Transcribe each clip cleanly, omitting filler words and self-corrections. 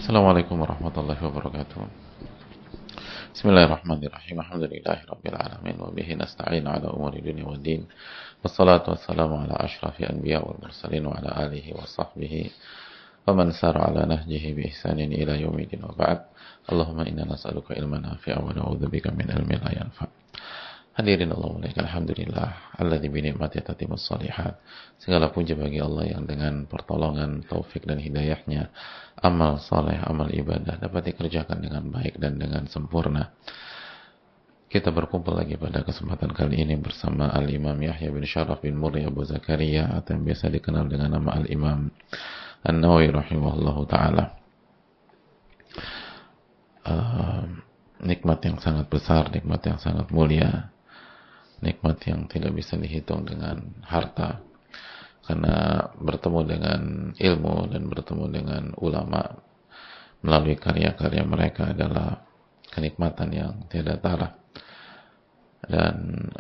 Assalamualaikum warahmatullahi wabarakatuh. Bismillahirrahmanirrahim. Alhamdulillahirabbil alamin wa bihi nasta'in ala umuri dunya waddin. Wassalatu wassalamu ala asyrafil anbiya wal mursalin wa ala alihi wa sahbihi wa man sara ala nahjihi bi ihsanin ila yaumil wa ba'd. Allahumma inna nas'aluka ilman nafi'an wa na'udzubika min ilmin la yanfa'. Hadirin Allah muliakan, alhamdulillah alladzi bi ni'mati tatimmus shalihat. Segala puji bagi Allah yang dengan pertolongan, taufik dan hidayahnya amal saleh, amal ibadah dapat dikerjakan dengan baik dan dengan sempurna. Kita berkumpul lagi pada kesempatan kali ini bersama Al-Imam Yahya bin Syaraf bin Murri Abu Zakaria atau yang biasa dikenal dengan nama Al-Imam An-Nawawi rahimahullahu taala. Nikmat yang sangat besar, nikmat yang sangat mulia, nikmat yang tidak bisa dihitung dengan harta, karena bertemu dengan ilmu dan bertemu dengan ulama melalui karya-karya mereka adalah kenikmatan yang tiada tara dan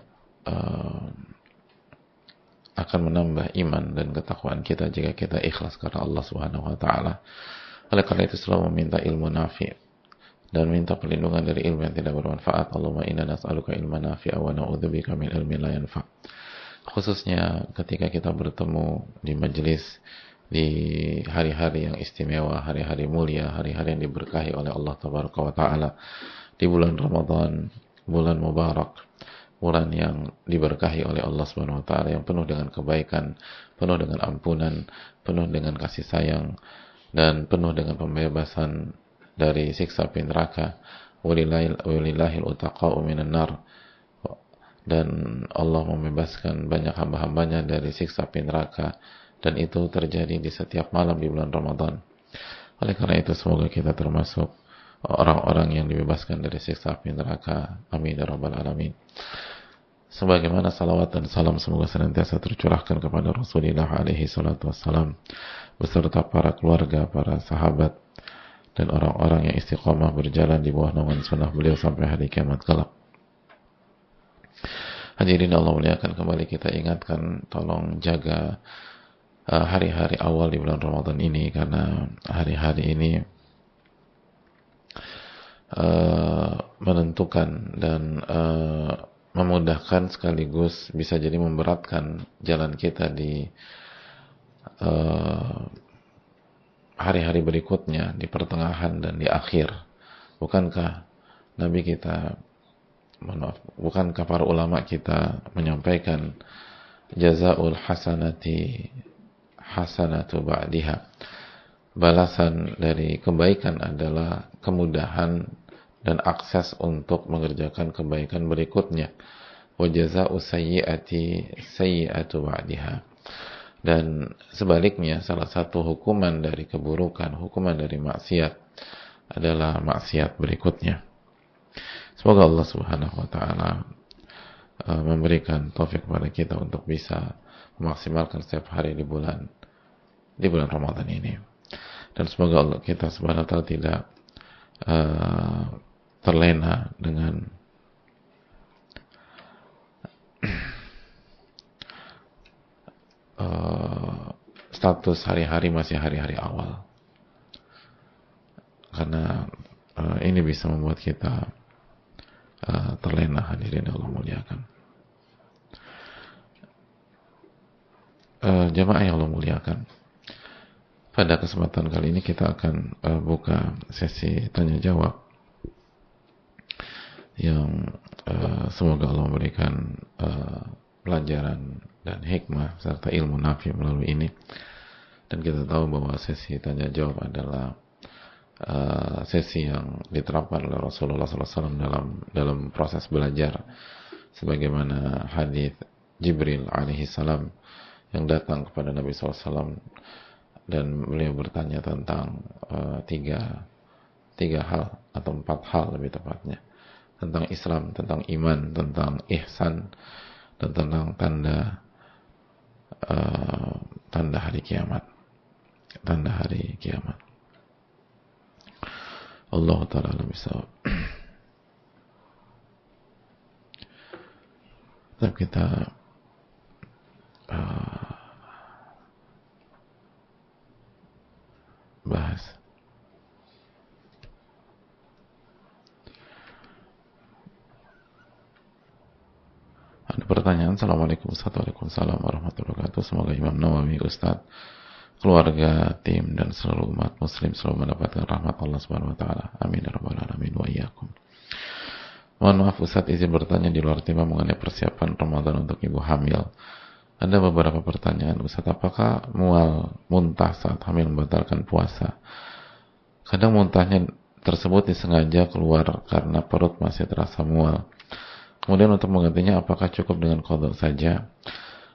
akan menambah iman dan ketakwaan kita jika kita ikhlas karena Allah Subhanahu wa taala. Oleh karena itu selalu meminta ilmu nafi' dan minta perlindungan dari ilmu yang tidak bermanfaat. Allahumma inna nas'aluka ilman nafi'a wa na'udzubika min ilmin la yanfa'. Khususnya ketika kita bertemu di majelis di hari-hari yang istimewa, hari-hari mulia, hari-hari yang diberkahi oleh Allah Tabaraka wa Ta'ala, di bulan Ramadan, bulan Mubarak, bulan yang diberkahi oleh Allah Subhanahu wa Ta'ala, yang penuh dengan kebaikan, penuh dengan ampunan, penuh dengan kasih sayang, dan penuh dengan pembebasan dari siksa api neraka. Walillahil utaqa'u minan nar. Dan Allah membebaskan banyak hamba-hambanya dari siksa api neraka, dan itu terjadi di setiap malam di bulan Ramadan. Oleh karena itu semoga kita termasuk orang-orang yang dibebaskan dari siksa api neraka. Amin ya rabbal alamin. Sebagaimana salawat dan salam semoga senantiasa tercurahkan kepada Rasulullah alaihi salatu wassalam beserta para keluarga, para sahabat, dan orang-orang yang istiqamah berjalan di bawah naungan sunnah beliau sampai hari kiamat kelak. Hadirin Allah muliakan, kembali kita ingatkan, tolong jaga hari-hari awal di bulan Ramadan ini, karena hari-hari ini menentukan dan memudahkan sekaligus bisa jadi memberatkan jalan kita di hari-hari berikutnya, di pertengahan dan di akhir. Bukankah Nabi kita, bukankah para ulama kita menyampaikan jazaul hasanati hasanatu ba'diha, balasan dari kebaikan adalah kemudahan dan akses untuk mengerjakan kebaikan berikutnya. Wa jazaa'u sayyi'ati sayyi'atu ba'diha. Dan sebaliknya, salah satu hukuman dari keburukan, hukuman dari maksiat adalah maksiat berikutnya. Semoga Allah Subhanahu wa taala memberikan taufik kepada kita untuk bisa memaksimalkan setiap hari di bulan Ramadan ini. Dan semoga Allah kita Subhanahu wa taala tidak terlena dengan status hari-hari masih hari-hari awal, karena ini bisa membuat kita terlena. Hadirin Allah muliakan, jamaah yang Allah muliakan, pada kesempatan kali ini kita akan buka sesi tanya jawab yang semoga Allah memberikan pelajaran dan hikmah serta ilmu nafi melalui ini. Dan kita tahu bahwa sesi tanya jawab adalah sesi yang diterapkan oleh Rasulullah SAW dalam proses belajar, sebagaimana hadis Jibril alaihi salam yang datang kepada Nabi SAW dan beliau bertanya tentang tiga hal atau 4 hal lebih tepatnya, tentang Islam, tentang iman, tentang ihsan, dan tentang tanda hari kiamat. Tanda hari kiamat. Allah Ta'ala alam bisawab. Tetap kita bahas pertanyaan. Assalamualaikum warahmatullahi wabarakatuh. Semoga Imam Nawawi, Ustadz, keluarga, tim, dan seluruh umat muslim selalu mendapatkan rahmat Allah Subhanahu wa taala. Amin ya rabbal alamin wa iyyakum. Mohon maaf Ustadz, izin bertanya di luar tema mengenai persiapan Ramadan untuk ibu hamil. Ada beberapa pertanyaan Ustadz. Apakah muntah saat hamil membatalkan puasa? Kadang muntahnya tersebut disengaja keluar karena perut masih terasa mual. Kemudian untuk menggantinya apakah cukup dengan qada saja?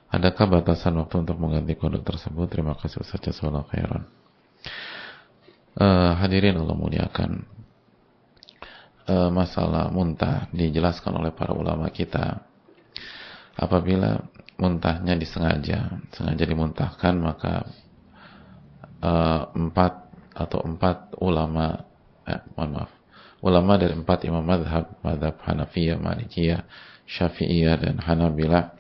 Adakah batasan waktu untuk mengganti qada tersebut? Terima kasih Ustaz, jazakallahu khairan. Hadirin Allah muliakan, masalah muntah dijelaskan oleh para ulama kita. Apabila muntahnya sengaja dimuntahkan, maka empat ulama dari 4 imam madhab Hanafiyah, Malikiyah, Syafi'iyah, dan Hanabilah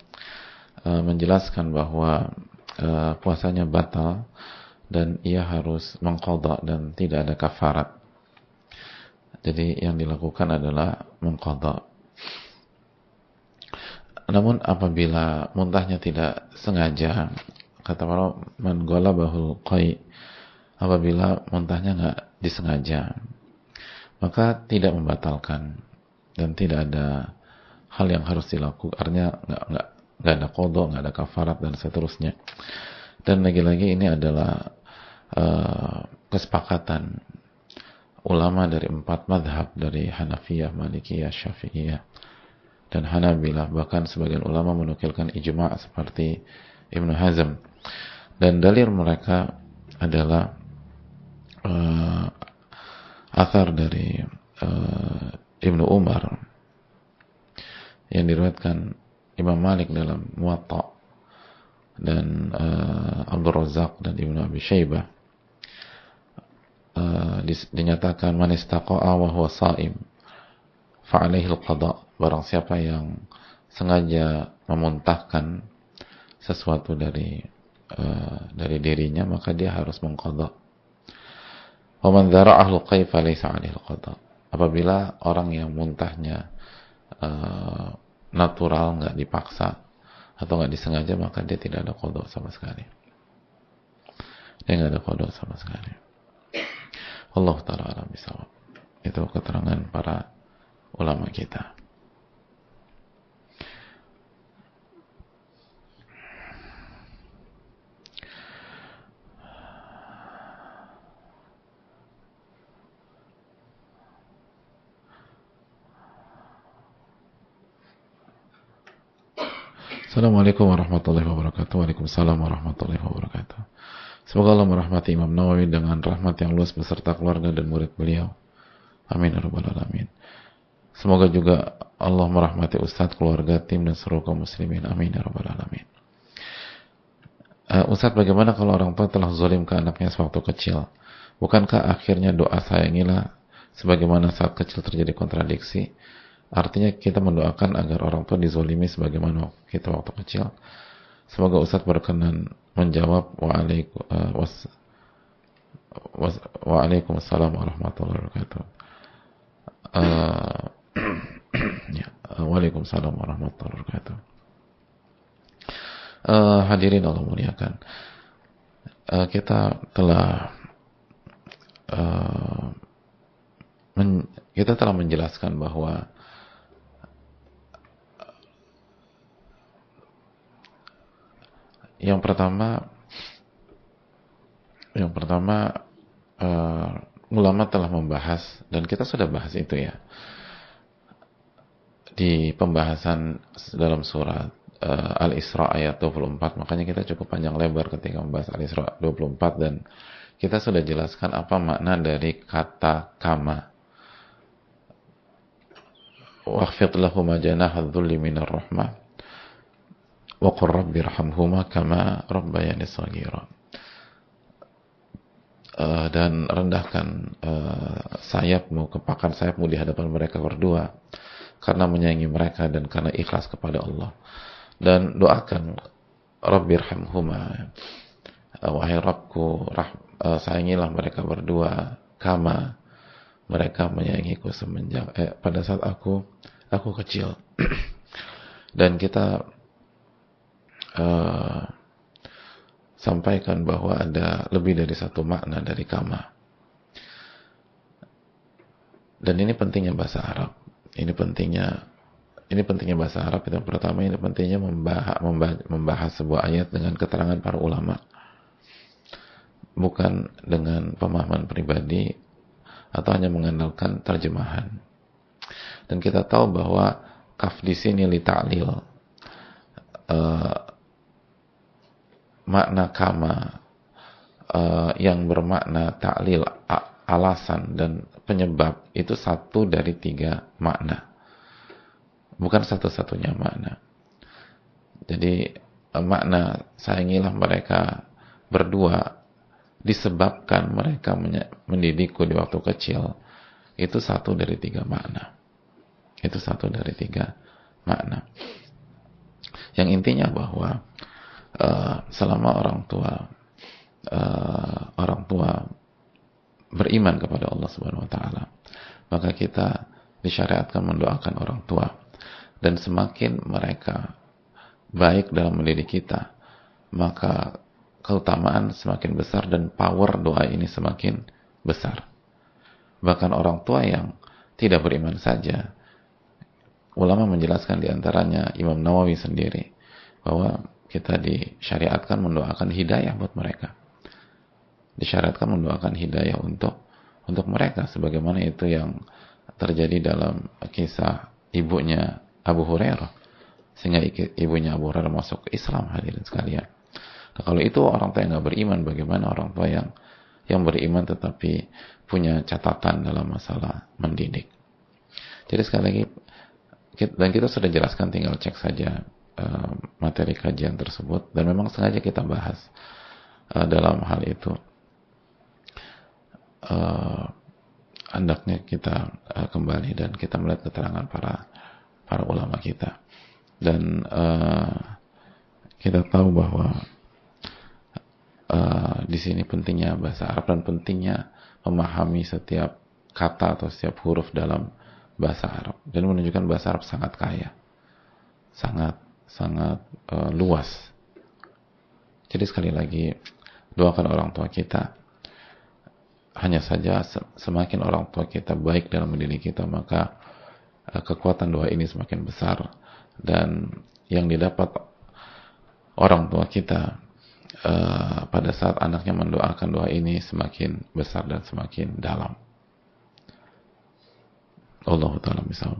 menjelaskan bahwa puasanya batal dan ia harus mengqadha dan tidak ada kafarat. Jadi yang dilakukan adalah mengqadha. Namun apabila muntahnya tidak sengaja, kata para man ghalabahul qai', apabila muntahnya nggak disengaja, maka tidak membatalkan dan tidak ada hal yang harus dilakukan. Artinya nggak ada qada, nggak ada kafarat dan seterusnya. Dan lagi-lagi ini adalah kesepakatan ulama dari 4 madhab, dari Hanafiyah, Malikiyah, Syafi'iyah, dan Hanabilah. Bahkan sebagian ulama menukilkan ijma' seperti Ibnu Hazm. Dan dalil mereka adalah athar dari Ibnu Umar yang diriwayatkan Imam Malik dalam Muwatta dan Abdul Razak dan Ibnu Abi Syaibah. Dinyatakan man istaqa'a wa huwa sha'im fa 'alaihi al-qada'. Barang siapa yang sengaja memuntahkan sesuatu dari dirinya, maka dia harus mengqadha. Wa man dzara'ahu al-qay' fa laysa 'alaihi al-qada'. Apabila orang yang muntahnya natural, nggak dipaksa atau nggak disengaja, maka dia tidak ada qada sama sekali. Dia nggak ada qada sama sekali. Allah ta'ala alam bisawab. Itu keterangan para ulama kita. Assalamualaikum warahmatullahi wabarakatuh. Waalaikumsalam warahmatullahi wabarakatuh. Semoga Allah merahmati Imam Nawawi dengan rahmat yang luas beserta keluarga dan murid beliau. Amin ya rabbal alamin. Semoga juga Allah merahmati Ustadz, keluarga, tim, dan seluruh kaum muslimin. Amin ya rabbal alamin. Ustadz, bagaimana kalau orang tua telah zalim ke anaknya sewaktu kecil? Bukankah akhirnya doa sayangilah sebagaimana saat kecil terjadi kontradiksi? Artinya kita mendoakan agar orang tua dizolimi sebagaimana kita waktu kecil. Semoga Ustadz berkenan menjawab. Waalaikumsalam warahmatullahi wabarakatuh. Waalaikumsalam warahmatullahi wabarakatuh. Hadirin Allah muliakan, kita telah menjelaskan bahwa yang pertama ulama telah membahas, dan kita sudah bahas itu ya di pembahasan dalam surat Al-Isra ayat 24. Makanya kita cukup panjang lebar ketika membahas Al-Isra 24, dan kita sudah jelaskan apa makna dari kata kama. Wakhfid lahuma janaha dzulli minar rahmah wa qur rabbirhamhuma kama rabbayani shaghira. Dan rendahkan sayapmu, kepakan sayapmu di hadapan mereka berdua, karena menyayangi mereka dan karena ikhlas kepada Allah. Dan doakan rabbirhamhuma, wahai Rabbku, sayangilah mereka berdua, kama, mereka menyayangiku semenjak pada saat aku kecil. Dan kita sampaikan bahwa ada lebih dari satu makna dari kama. Dan ini pentingnya bahasa Arab. Ini pentingnya bahasa Arab. Yang pertama, ini pentingnya membahas sebuah ayat dengan keterangan para ulama, bukan dengan pemahaman pribadi atau hanya mengandalkan terjemahan. Dan kita tahu bahwa kaf di sini li ta'lil, makna kama yang bermakna ta'lil, alasan dan penyebab, itu satu dari tiga makna, bukan satu-satunya makna. Jadi makna sayangilah mereka berdua disebabkan mereka mendidikku di waktu kecil, itu satu dari tiga makna. Itu satu dari tiga makna. Yang intinya bahwa selama orang tua beriman kepada Allah Subhanahu wa taala, maka kita disyariatkan mendoakan orang tua. Dan semakin mereka baik dalam mendidik kita, maka keutamaan semakin besar dan power doa ini semakin besar. Bahkan orang tua yang tidak beriman saja, ulama menjelaskan diantaranya Imam Nawawi sendiri, bahwa kita disyariatkan mendoakan hidayah buat mereka. Disyariatkan mendoakan hidayah untuk mereka, sebagaimana itu yang terjadi dalam kisah ibunya Abu Hurairah, sehingga ibunya Abu Hurairah masuk ke Islam, hadirin sekalian. Nah, kalau itu orang tua yang nggak beriman, bagaimana orang tua yang beriman tetapi punya catatan dalam masalah mendidik? Jadi sekali lagi, dan kita sudah jelaskan, tinggal cek saja materi kajian tersebut, dan memang sengaja kita bahas dalam hal itu. Hendaknya kita kembali dan kita melihat keterangan para ulama kita, dan kita tahu bahwa di sini pentingnya bahasa Arab dan pentingnya memahami setiap kata atau setiap huruf dalam bahasa Arab, dan menunjukkan bahasa Arab sangat kaya, sangat luas. Jadi sekali lagi, doakan orang tua kita. Hanya saja semakin orang tua kita baik dalam mendidik kita, maka kekuatan doa ini semakin besar, dan yang didapat orang tua kita pada saat anaknya mendoakan doa ini semakin besar dan semakin dalam. Allahu ta'ala misal.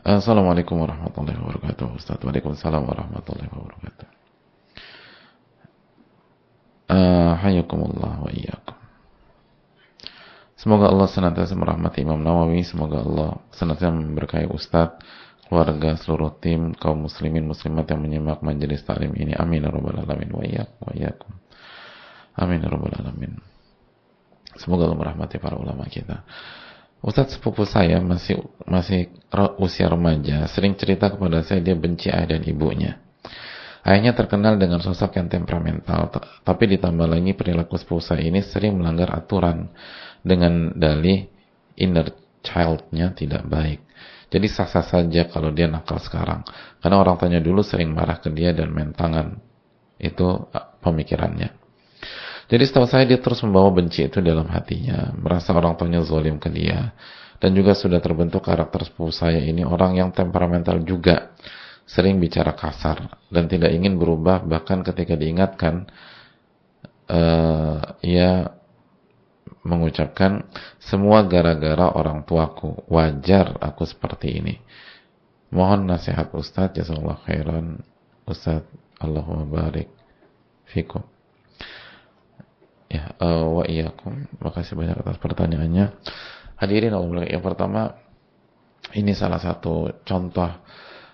Assalamualaikum warahmatullahi wabarakatuh. Ustaz, waalaikumsalam warahmatullahi wabarakatuh. Hayakumullah wa iyyakum. Semoga Allah senantiasa merahmati Imam Nawawi, semoga Allah senantiasa memberkahi Ustaz, keluarga, seluruh tim kaum muslimin muslimat yang menyimak majelis taklim ini. Amin ya rabbal alamin wa iyyakum. Amin ya rabbal alamin. Semoga Allah merahmati para ulama kita. Ustaz, sepupu saya masih usia remaja sering cerita kepada saya dia benci ayah dan ibunya. Ayahnya terkenal dengan sosok yang temperamental, tapi ditambah lagi perilaku sepupu saya ini sering melanggar aturan dengan dalih inner child-nya tidak baik. Jadi sah-sah saja kalau dia nakal sekarang, karena orang tuanya dulu sering marah ke dia dan main tangan. Itu pemikirannya. Jadi setahu saya dia terus membawa benci itu dalam hatinya, merasa orang tuanya zalim ke dia, dan juga sudah terbentuk karakter sepupu saya ini orang yang temperamental juga, sering bicara kasar dan tidak ingin berubah, bahkan ketika diingatkan ia mengucapkan semua gara-gara orang tuaku, wajar aku seperti ini. Mohon nasihat Ustaz, jazakallahu khairan Ustaz, Allahumma barik fikum. Ya, wa iyyakum. Makasih banyak atas pertanyaannya. Hadirin Allah, yang pertama, ini salah satu contoh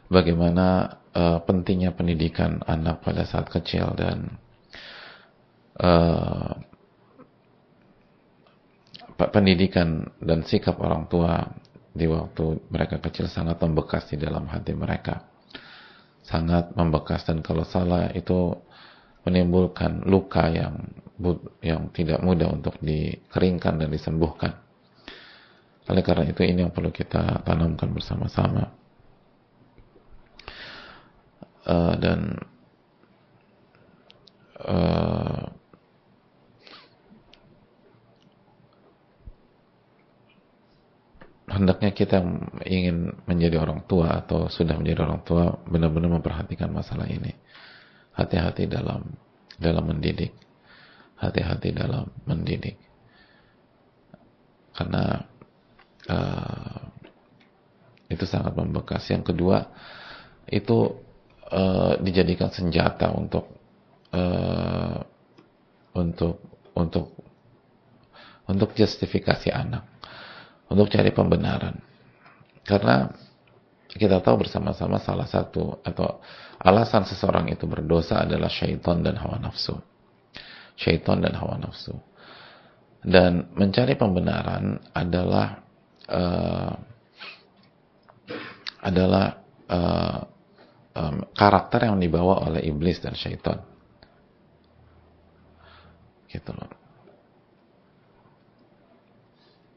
bagaimana pentingnya pendidikan anak pada saat kecil, dan pendidikan dan sikap orang tua di waktu mereka kecil sangat membekas di dalam hati mereka, sangat membekas, dan kalau salah itu menimbulkan luka yang tidak mudah untuk dikeringkan dan disembuhkan. Oleh karena itu ini yang perlu kita tanamkan bersama-sama. Dan hendaknya kita yang ingin menjadi orang tua atau sudah menjadi orang tua benar-benar memperhatikan masalah ini. Hati-hati dalam mendidik, hati-hati dalam mendidik, karena itu sangat membekas. Yang kedua, itu dijadikan senjata untuk justifikasi anak, untuk cari pembenaran. Karena kita tahu bersama-sama salah satu atau alasan seseorang itu berdosa adalah syaitan dan hawa nafsu. Syaitan dan hawa nafsu. Dan mencari pembenaran adalah karakter yang dibawa oleh iblis dan syaitan. Gitu loh.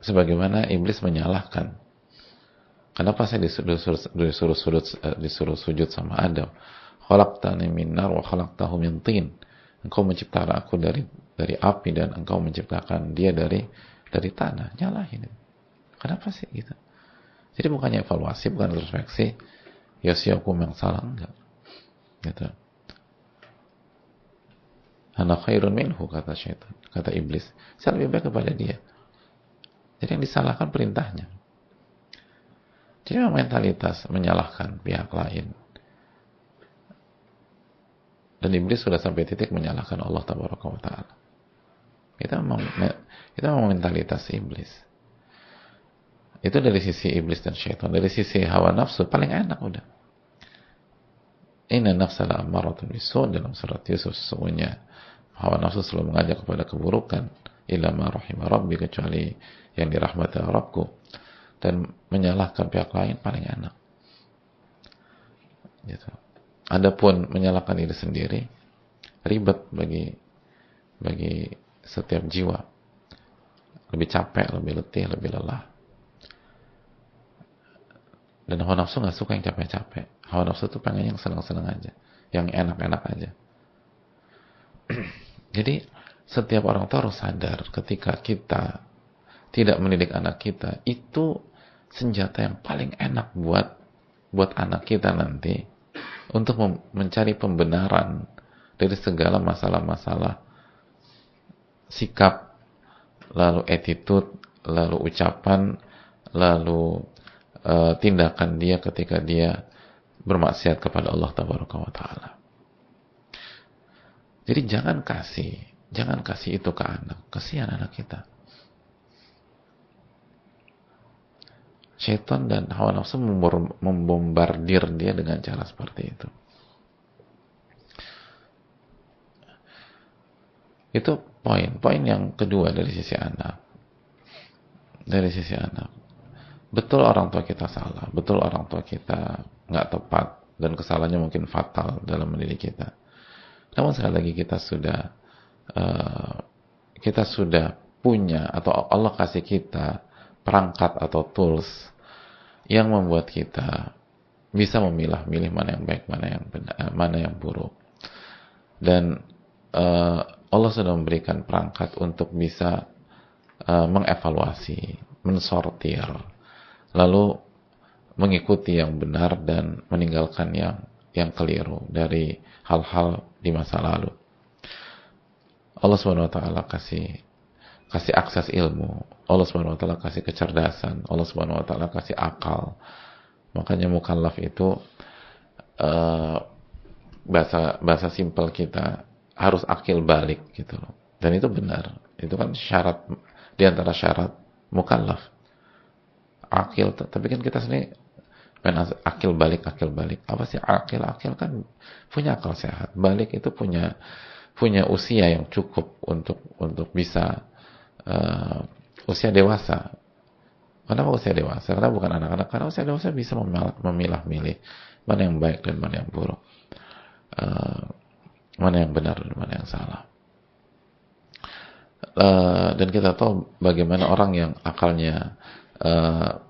Sebagaimana iblis menyalahkan. Kenapa saya disuruh sujud sama Adam? Khalaqtani min nar wa khalaqtahu min tin. Engkau menciptakan aku dari api dan engkau menciptakan dia dari tanah. Nyalahin. Kenapa sih gitu? Jadi bukannya evaluasi, bukan introspeksi. Ya siapa yang salah, enggak. Gitu. Ana khairun minhu, kata syaitan, kata iblis. Saya lebih baik kepada dia. Jadi yang disalahkan perintahnya. Jadi mentalitas menyalahkan pihak lain. Dan iblis sudah sampai titik menyalahkan Allah Tabaraka wa Ta'ala. Kita memang mentalitas iblis. Itu dari sisi iblis dan syaitan. Dari sisi hawa nafsu paling enak udah. Inna nafsa la'ammaratun bisu', dalam surat Yusuf sesungguhnya hawa nafsu selalu mengajak kepada keburukan, illa ma rahima rabbi, kecuali yang dirahmati Rabbku. Dan menyalahkan pihak lain paling enak. Gitu. Adapun menyalahkan diri sendiri ribet bagi setiap jiwa. Lebih capek, lebih letih, lebih lelah. Dan hawa nafsu nggak suka yang capek-capek. Hawa nafsu tuh pengen yang senang-senang aja, yang enak-enak aja. Jadi setiap orang tua harus sadar ketika kita tidak mendidik anak kita, itu senjata yang paling enak buat anak kita nanti untuk mencari pembenaran dari segala masalah-masalah sikap, lalu attitude, lalu ucapan, lalu tindakan dia ketika dia bermaksiat kepada Allah Tabaraka wa Ta'ala. Jadi jangan kasih itu ke anak. Kasihan anak kita. Syaitan dan hawa nafsu membombardir dia dengan cara seperti itu. Itu poin yang kedua dari sisi anak. Dari sisi anak. Betul orang tua kita salah, betul orang tua kita nggak tepat dan kesalahannya mungkin fatal dalam mendidik kita. Namun sekali lagi kita sudah punya, atau Allah kasih kita perangkat atau tools yang membuat kita bisa memilah-milih mana yang baik, mana yang benar, mana yang buruk. Dan Allah sudah memberikan perangkat untuk bisa mengevaluasi, mensortir, lalu mengikuti yang benar dan meninggalkan yang keliru dari hal-hal di masa lalu. Allah SWT kasih akses ilmu, Allah SWT kasih kecerdasan, Allah SWT kasih akal. Makanya mukallaf itu bahasa simpel kita harus akil balik gitu loh. Dan itu benar. Itu kan syarat, di antara syarat mukallaf. Akil, tapi kan kita sendiri akil balik. Apa sih akil? Akil kan punya akal sehat. Balik itu punya usia yang cukup untuk bisa usia dewasa. Kenapa usia dewasa? Karena bukan anak-anak. Karena usia dewasa bisa memilah-milih mana yang baik dan mana yang buruk, mana yang benar dan mana yang salah. Dan kita tahu bagaimana orang yang akalnya uh,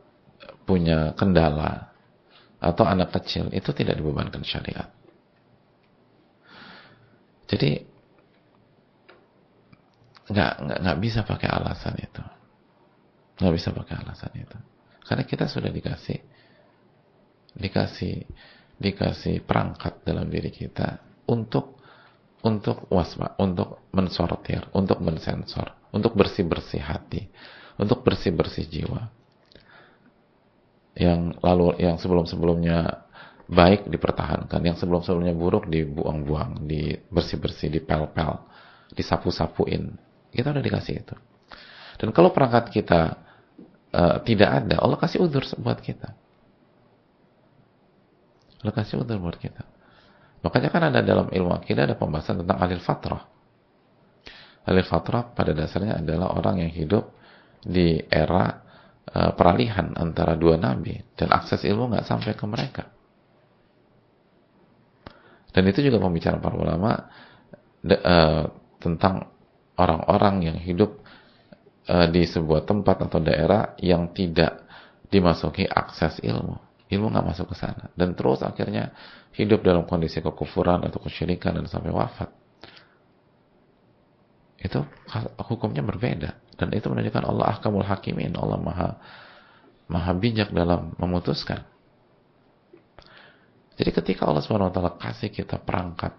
punya kendala atau anak kecil, itu tidak dibebankan syariat. Jadi nggak bisa pakai alasan itu, nggak bisa pakai alasan itu, karena kita sudah dikasih perangkat dalam diri kita untuk untuk mensortir, untuk mensensor, untuk bersih hati, untuk bersih jiwa. Yang sebelum-sebelumnya baik dipertahankan, yang sebelum-sebelumnya buruk dibuang-buang, bersih dipel-pel, disapu-sapuin. Kita udah dikasih itu. Dan kalau perangkat kita tidak ada, Allah kasih udzur buat kita. Allah kasih udzur buat kita. Makanya kan ada dalam ilmu akidah ada pembahasan tentang alil fatrah. Alil fatrah pada dasarnya adalah orang yang hidup di era peralihan antara dua nabi dan akses ilmu nggak sampai ke mereka. Dan itu juga pembicaraan para ulama tentang orang-orang yang hidup di sebuah tempat atau daerah yang tidak dimasuki akses ilmu nggak masuk ke sana, dan terus akhirnya hidup dalam kondisi kekufuran atau kesyirikan dan sampai wafat. Itu hukumnya berbeda, dan itu menunjukkan Allah ahkamul hakimin, Allah maha bijak dalam memutuskan. Jadi ketika Allah SWT kasih kita perangkat